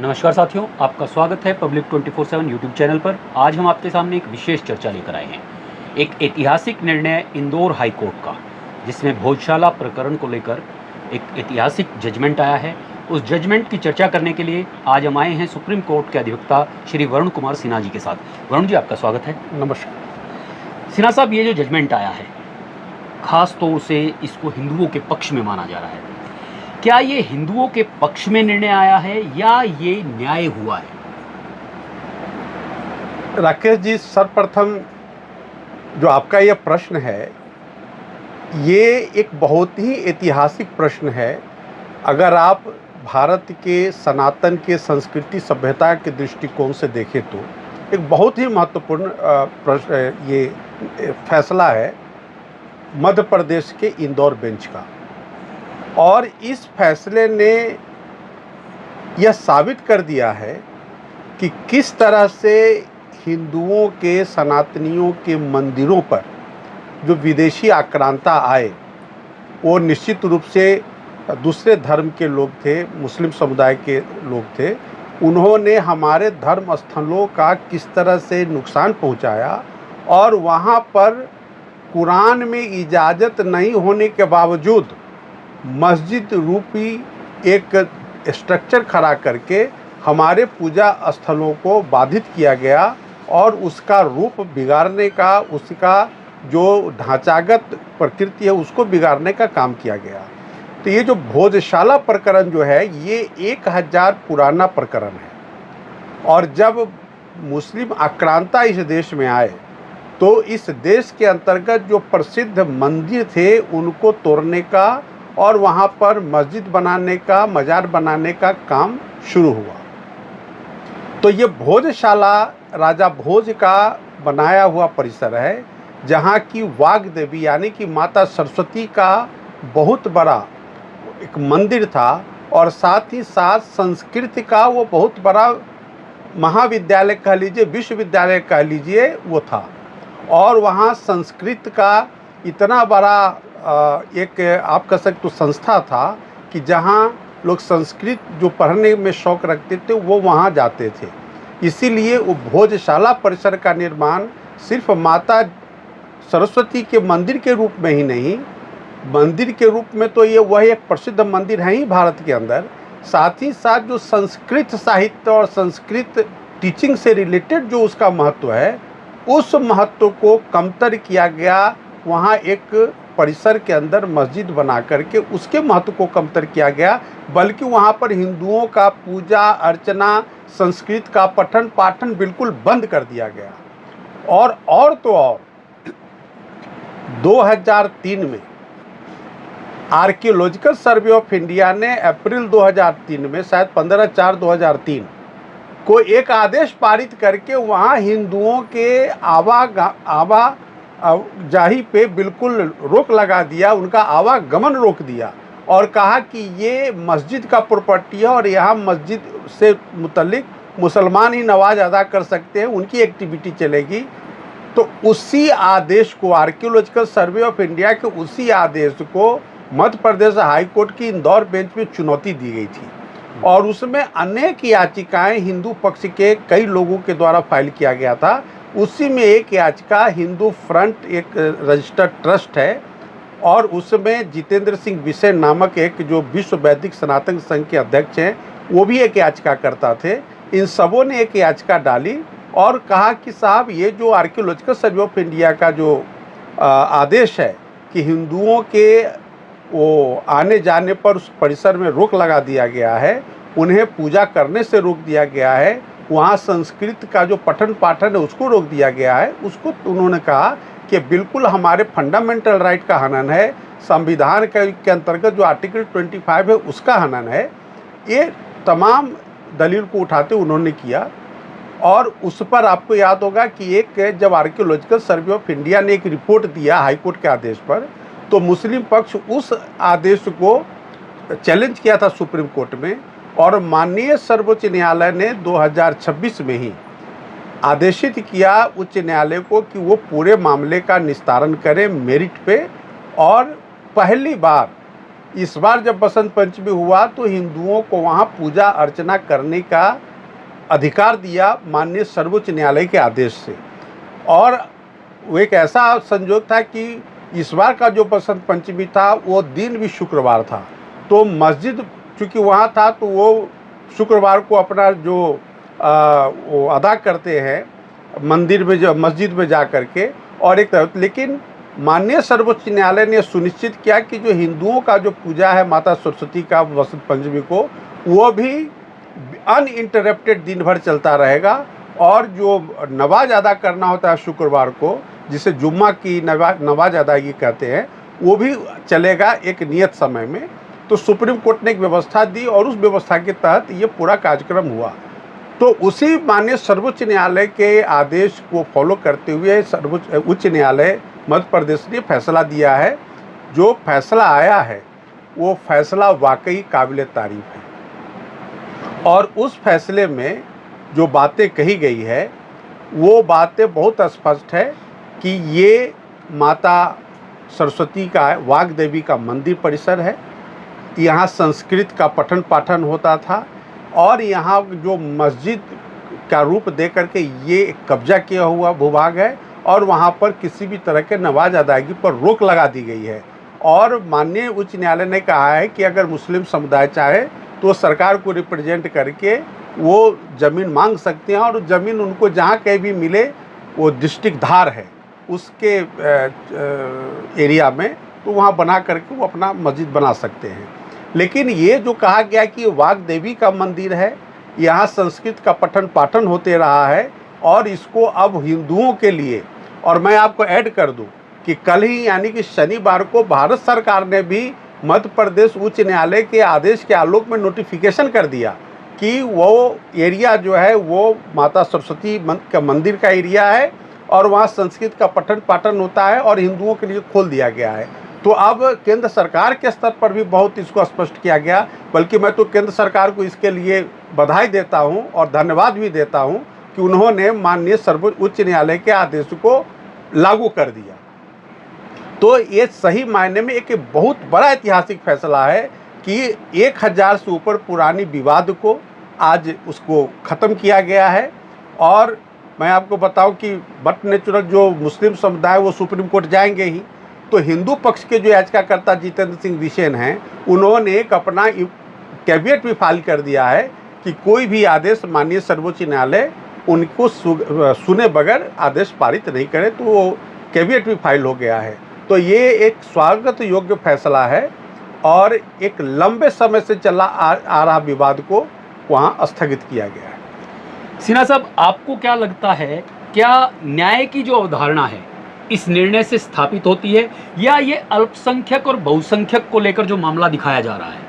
नमस्कार साथियों, आपका स्वागत है पब्लिक 24/7 यूट्यूब चैनल पर। आज हम आपके सामने एक विशेष चर्चा लेकर आए हैं। एक ऐतिहासिक निर्णय इंदौर हाई कोर्ट का, जिसमें भोजशाला प्रकरण को लेकर एक ऐतिहासिक जजमेंट आया है। उस जजमेंट की चर्चा करने के लिए आज हम आए हैं सुप्रीम कोर्ट के अधिवक्ता श्री वरुण कुमार सिन्हा जी के साथ। वरुण जी, आपका स्वागत है। नमस्कार। सिन्हा साहब, ये जो जजमेंट आया है, खास तौर से इसको हिंदुओं के पक्ष में माना जा रहा है। क्या ये हिंदुओं के पक्ष में निर्णय आया है या ये न्याय हुआ है? राकेश जी, सर्वप्रथम जो आपका ये प्रश्न है, ये एक बहुत ही ऐतिहासिक प्रश्न है। अगर आप भारत के सनातन के संस्कृति सभ्यता के दृष्टिकोण से देखें तो एक बहुत ही महत्वपूर्ण प्रश्न ये फैसला है मध्य प्रदेश के इंदौर बेंच का। और इस फैसले ने यह साबित कर दिया है कि किस तरह से हिंदुओं के सनातनियों के मंदिरों पर जो विदेशी आक्रांता आए, वो निश्चित रूप से दूसरे धर्म के लोग थे, मुस्लिम समुदाय के लोग थे। उन्होंने हमारे धर्म स्थलों का किस तरह से नुकसान पहुंचाया और वहां पर कुरान में इजाज़त नहीं होने के बावजूद मस्जिद रूपी एक स्ट्रक्चर खड़ा करके हमारे पूजा स्थलों को बाधित किया गया और उसका रूप बिगाड़ने का, उसका जो ढांचागत प्रकृति है उसको बिगाड़ने का काम किया गया। तो ये जो भोजशाला प्रकरण जो है, ये 1000 पुराना प्रकरण है। और जब मुस्लिम आक्रांता इस देश में आए तो इस देश के अंतर्गत जो प्रसिद्ध मंदिर थे उनको तोड़ने का और वहाँ पर मस्जिद बनाने का, मजार बनाने का काम शुरू हुआ। तो ये भोजशाला राजा भोज का बनाया हुआ परिसर है, जहाँ की वाग देवी यानी कि माता सरस्वती का बहुत बड़ा एक मंदिर था और साथ ही साथ संस्कृत का वो बहुत बड़ा महाविद्यालय कह लीजिए, विश्वविद्यालय कह लीजिए, वो था। और वहाँ संस्कृत का इतना बड़ा एक आप कह सकते तो संस्था था कि जहाँ लोग संस्कृत जो पढ़ने में शौक़ रखते थे वो वहाँ जाते थे। इसीलिए वो भोजशाला परिसर का निर्माण सिर्फ माता सरस्वती के मंदिर के रूप में ही नहीं, मंदिर के रूप में तो ये वह एक प्रसिद्ध मंदिर है ही भारत के अंदर, साथ ही साथ जो संस्कृत साहित्य और संस्कृत टीचिंग से रिलेटेड जो उसका महत्व है, उस महत्व को कमतर किया गया। वहाँ एक परिसर के अंदर मस्जिद बना करके उसके महत्व को कमतर किया गया, बल्कि वहाँ पर हिंदुओं का पूजा अर्चना, संस्कृत का पठन पाठन बिल्कुल बंद कर दिया गया। और तो और 2003 में आर्कियोलॉजिकल सर्वे ऑफ इंडिया ने अप्रैल 2003 में, शायद 15/4/2003 को एक आदेश पारित करके वहाँ हिंदुओं के आवाजाही पे बिल्कुल रोक लगा दिया, उनका आवागमन रोक दिया और कहा कि ये मस्जिद का प्रॉपर्टी है और यहाँ मस्जिद से मुतल्लिक मुसलमान ही नमाज अदा कर सकते हैं, उनकी एक्टिविटी चलेगी। तो उसी आदेश को, आर्कियोलॉजिकल सर्वे ऑफ इंडिया के उसी आदेश को मध्य प्रदेश हाई कोर्ट की इंदौर बेंच में चुनौती दी गई थी और उसमें अनेक याचिकाएं हिंदू पक्ष के कई लोगों के द्वारा फाइल किया गया था। उसी में एक याचिका हिंदू फ्रंट, एक रजिस्टर्ड ट्रस्ट है, और उसमें जितेंद्र सिंह बिसेन नामक एक जो विश्व वैदिक सनातन संघ के अध्यक्ष हैं, वो भी एक याचिका करता थे। इन सबों ने एक याचिका डाली और कहा कि साहब, ये जो आर्कियोलॉजिकल सर्वे ऑफ इंडिया का जो आदेश है कि हिंदुओं के वो आने जाने पर उस परिसर में रोक लगा दिया गया है, उन्हें पूजा करने से रोक दिया गया है, वहाँ संस्कृत का जो पठन पाठन है उसको रोक दिया गया है, उसको उन्होंने कहा कि बिल्कुल हमारे फंडामेंटल राइट का हनन है, संविधान के अंतर्गत जो आर्टिकल 25 है उसका हनन है। ये तमाम दलील को उठाते उन्होंने किया। और उस पर आपको याद होगा कि एक जब आर्कियोलॉजिकल सर्वे ऑफ इंडिया ने एक रिपोर्ट दिया हाईकोर्ट के आदेश पर, तो मुस्लिम पक्ष उस आदेश को चैलेंज किया था सुप्रीम कोर्ट में और माननीय सर्वोच्च न्यायालय ने 2026 में ही आदेशित किया उच्च न्यायालय को कि वो पूरे मामले का निस्तारण करें मेरिट पे। और पहली बार इस बार जब बसंत पंचमी हुआ तो हिंदुओं को वहाँ पूजा अर्चना करने का अधिकार दिया माननीय सर्वोच्च न्यायालय के आदेश से। और वो एक ऐसा संयोग था कि इस बार का जो बसंत पंचमी था वो दिन भी शुक्रवार था, तो मस्जिद चूँकि वहाँ था तो वो शुक्रवार को अपना जो वो अदा करते हैं मंदिर में, जो मस्जिद में जा कर के। और एक तरफ लेकिन माननीय सर्वोच्च न्यायालय ने सुनिश्चित किया कि जो हिंदुओं का जो पूजा है माता सरस्वती का बसंत पंचमी को, वो भी अनइंटरप्टेड दिन भर चलता रहेगा। और जो नमाज अदा करना होता है शुक्रवार को, जिसे जुम्मा की नमाज अदायगी कहते हैं, वो भी चलेगा एक नियत समय में। तो सुप्रीम कोर्ट ने एक व्यवस्था दी और उस व्यवस्था के तहत ये पूरा कार्यक्रम हुआ। तो उसी माननीय सर्वोच्च न्यायालय के आदेश को फॉलो करते हुए उच्च न्यायालय मध्य प्रदेश ने फैसला दिया है। जो फैसला आया है वो फैसला वाकई काबिल तारीफ है। और उस फैसले में जो बातें कही गई है वो बातें बहुत स्पष्ट है कि ये माता सरस्वती का वाग्देवी का मंदिर परिसर है। यहाँ संस्कृत का पठन पाठन होता था और यहाँ जो मस्जिद का रूप दे करके ये कब्जा किया हुआ भूभाग है और वहाँ पर किसी भी तरह के नमाज अदायगी पर रोक लगा दी गई है। और माननीय उच्च न्यायालय ने कहा है कि अगर मुस्लिम समुदाय चाहे तो सरकार को रिप्रेजेंट करके वो ज़मीन मांग सकते हैं और ज़मीन उनको जहाँ कहीं भी मिले, वो डिस्ट्रिक्ट धार है उसके एरिया में, तो वहाँ बना करके वो अपना मस्जिद बना सकते हैं। लेकिन ये जो कहा गया कि वाग्देवी का मंदिर है, यहाँ संस्कृत का पठन पाठन होते रहा है और इसको अब हिंदुओं के लिए, और मैं आपको ऐड कर दूं कि कल ही यानी कि शनिवार को भारत सरकार ने भी मध्य प्रदेश उच्च न्यायालय के आदेश के आलोक में नोटिफिकेशन कर दिया कि वो एरिया जो है वो माता सरस्वती का मंदिर का एरिया है और वहाँ संस्कृत का पठन पाठन होता है और हिंदुओं के लिए खोल दिया गया है। तो अब केंद्र सरकार के स्तर पर भी बहुत इसको स्पष्ट किया गया, बल्कि मैं तो केंद्र सरकार को इसके लिए बधाई देता हूं और धन्यवाद भी देता हूं कि उन्होंने माननीय सर्वोच्च उच्च न्यायालय के आदेश को लागू कर दिया। तो ये सही मायने में एक बहुत बड़ा ऐतिहासिक फैसला है कि 1000 से ऊपर पुरानी विवाद को आज उसको ख़त्म किया गया है। और मैं आपको बताऊं कि बट नेचुरल जो मुस्लिम समुदाय वो सुप्रीम कोर्ट जाएंगे ही, तो हिंदू पक्ष के जो याचिकाकर्ता जितेंद्र सिंह बिसेन हैं, उन्होंने एक अपना कैविएट भी फाइल कर दिया है कि कोई भी आदेश माननीय सर्वोच्च न्यायालय उनको सुने बगैर आदेश पारित नहीं करे, तो वो कैविएट भी फाइल हो गया है। तो ये एक स्वागत योग्य फैसला है और एक लंबे समय से चला आ रहा विवाद को वहाँ स्थगित किया गया है। सिन्हा साहब, आपको क्या लगता है, क्या न्याय की जो अवधारणा है इस निर्णय से स्थापित होती है, या ये अल्पसंख्यक और बहुसंख्यक को लेकर जो मामला दिखाया जा रहा है,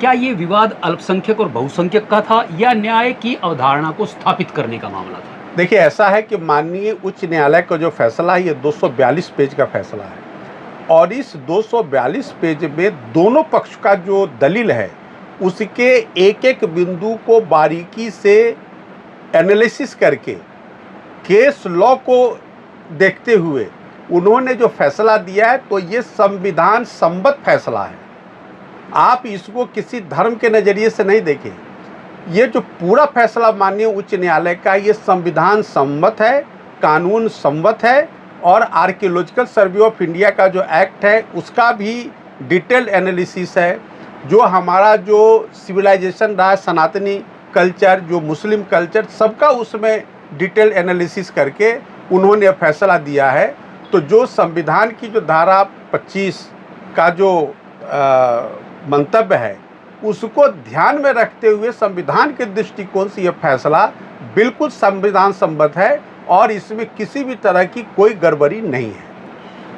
क्या ये विवाद अल्पसंख्यक और बहुसंख्यक का था या न्याय की अवधारणा को स्थापित करने का मामला था? देखिए, ऐसा है कि माननीय उच्च न्यायालय का जो फैसला है ये 242 पेज का फैसला है और इस 242 पेज में दोनों पक्ष का जो दलील है उसके एक एक बिंदु को बारीकी से एनालिसिस करके केस लॉ को देखते हुए उन्होंने जो फैसला दिया है, तो ये संविधान सम्मत फैसला है। आप इसको किसी धर्म के नज़रिए से नहीं देखें, ये जो पूरा फैसला माननीय उच्च न्यायालय का ये संविधान सम्मत है, कानून सम्मत है और आर्कियोलॉजिकल सर्वे ऑफ इंडिया का जो एक्ट है उसका भी डिटेल एनालिसिस है। जो हमारा जो सिविलाइजेशन रहा है, सनातनी कल्चर, जो मुस्लिम कल्चर, सबका उसमें डिटेल एनालिसिस करके उन्होंने फैसला दिया है। तो जो संविधान की जो धारा 25 का जो मंतव्य है उसको ध्यान में रखते हुए संविधान के दृष्टिकोण से यह फैसला बिल्कुल संविधान सम्मत है और इसमें किसी भी तरह की कोई गड़बड़ी नहीं है।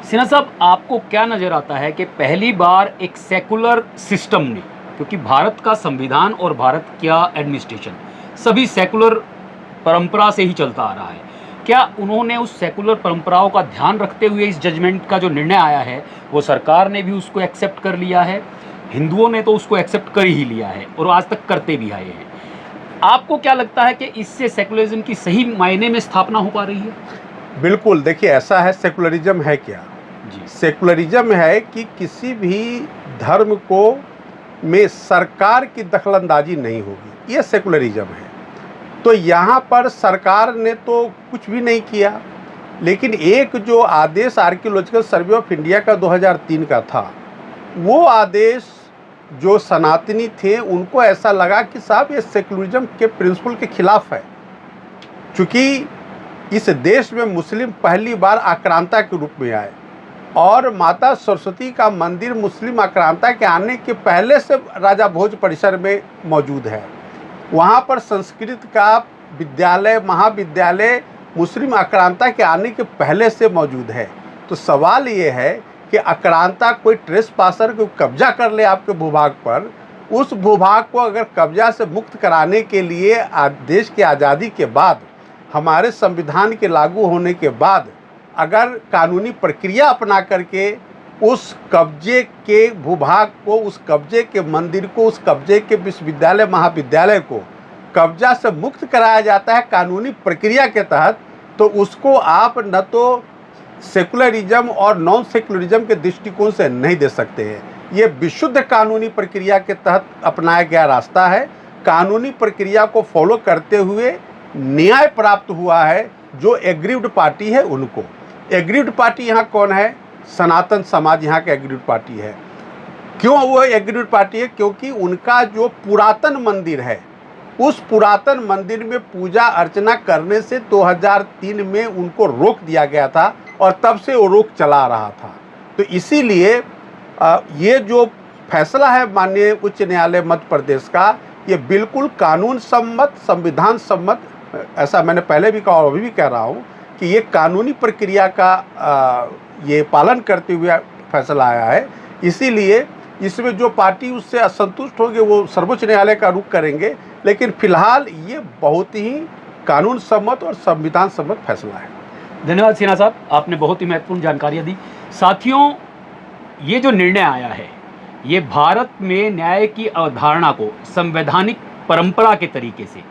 सिन्हा साहब, आपको क्या नज़र आता है कि पहली बार एक सेकुलर सिस्टम ने, क्योंकि भारत का संविधान और भारत का एडमिनिस्ट्रेशन सभी सेकुलर परंपरा से ही चलता आ रहा है, क्या उन्होंने उस सेकुलर परंपराओं का ध्यान रखते हुए इस जजमेंट का जो निर्णय आया है वो सरकार ने भी उसको एक्सेप्ट कर लिया है, हिंदुओं ने तो उसको एक्सेप्ट कर ही लिया है और आज तक करते भी आए हैं? आपको क्या लगता है कि इससे सेकुलरिज्म की सही मायने में स्थापना हो पा रही है? बिल्कुल, देखिए ऐसा है, सेकुलरिज्म है क्या? जी। सेकुलरिज्म है कि किसी भी धर्म को में सरकार की दखलंदाजी नहीं होगी, ये सेकुलरिज्म है। तो यहाँ पर सरकार ने तो कुछ भी नहीं किया, लेकिन एक जो आदेश आर्कियोलॉजिकल सर्वे ऑफ इंडिया का 2003 का था, वो आदेश जो सनातनी थे उनको ऐसा लगा कि साहब ये सेकुलरिज्म के प्रिंसिपल के खिलाफ है। चूँकि इस देश में मुस्लिम पहली बार आक्रांता के रूप में आए और माता सरस्वती का मंदिर मुस्लिम आक्रांता के आने के पहले से राजा भोज परिसर में मौजूद है। वहाँ पर संस्कृत का विद्यालय महाविद्यालय मुस्लिम आक्रांता के आने के पहले से मौजूद है। तो सवाल ये है कि आक्रांता कोई ट्रेस पासर को कब्जा कर ले आपके भूभाग पर, उस भूभाग को अगर कब्जा से मुक्त कराने के लिए देश की आज़ादी के बाद, हमारे संविधान के लागू होने के बाद अगर कानूनी प्रक्रिया अपना करके उस कब्जे के भूभाग को, उस कब्जे के मंदिर को, उस कब्जे के विश्वविद्यालय महाविद्यालय को कब्जा से मुक्त कराया जाता है कानूनी प्रक्रिया के तहत, तो उसको आप न तो सेकुलरिज्म और नॉन सेकुलरिज्म के दृष्टिकोण से नहीं दे सकते हैं। ये विशुद्ध कानूनी प्रक्रिया के तहत अपनाया गया रास्ता है। कानूनी प्रक्रिया को फॉलो करते हुए न्याय प्राप्त हुआ है। जो एग्रीव्ड पार्टी है उनको, एग्रीव्ड पार्टी यहाँ कौन है? सनातन समाज यहाँ का एग्रीव्ड पार्टी है। क्यों वो एग्रीव्ड पार्टी है? क्योंकि उनका जो पुरातन मंदिर है, उस पुरातन मंदिर में पूजा अर्चना करने से 2003 में उनको रोक दिया गया था और तब से वो रोक चला रहा था। तो इसीलिए ये जो फैसला है माननीय उच्च न्यायालय मध्य प्रदेश का, ये बिल्कुल कानून सम्मत, संविधान सम्मत, ऐसा मैंने पहले भी कहा और अभी भी कह रहा हूँ कि ये कानूनी प्रक्रिया का ये पालन करते हुए फैसला आया है। इसीलिए इसमें जो पार्टी उससे असंतुष्ट होंगे वो सर्वोच्च न्यायालय का रुख करेंगे, लेकिन फिलहाल ये बहुत ही कानून सम्मत और संविधान सम्मत फैसला है। धन्यवाद सिन्हा साहब, आपने बहुत ही महत्वपूर्ण जानकारियाँ दी। साथियों, ये जो निर्णय आया है, ये भारत में न्याय की अवधारणा को संवैधानिक परंपरा के तरीके से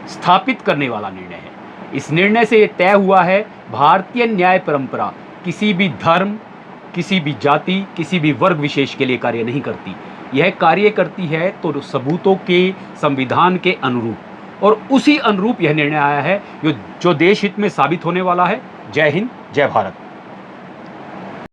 स्थापित करने वाला निर्णय है। इस निर्णय से ये तय हुआ है भारतीय न्याय परंपरा किसी भी धर्म, किसी भी जाति, किसी भी वर्ग विशेष के लिए कार्य नहीं करती। यह कार्य करती है तो सबूतों के संविधान के अनुरूप, और उसी अनुरूप यह निर्णय आया है जो देश हित में साबित होने वाला है। जय हिंद, जय भारत।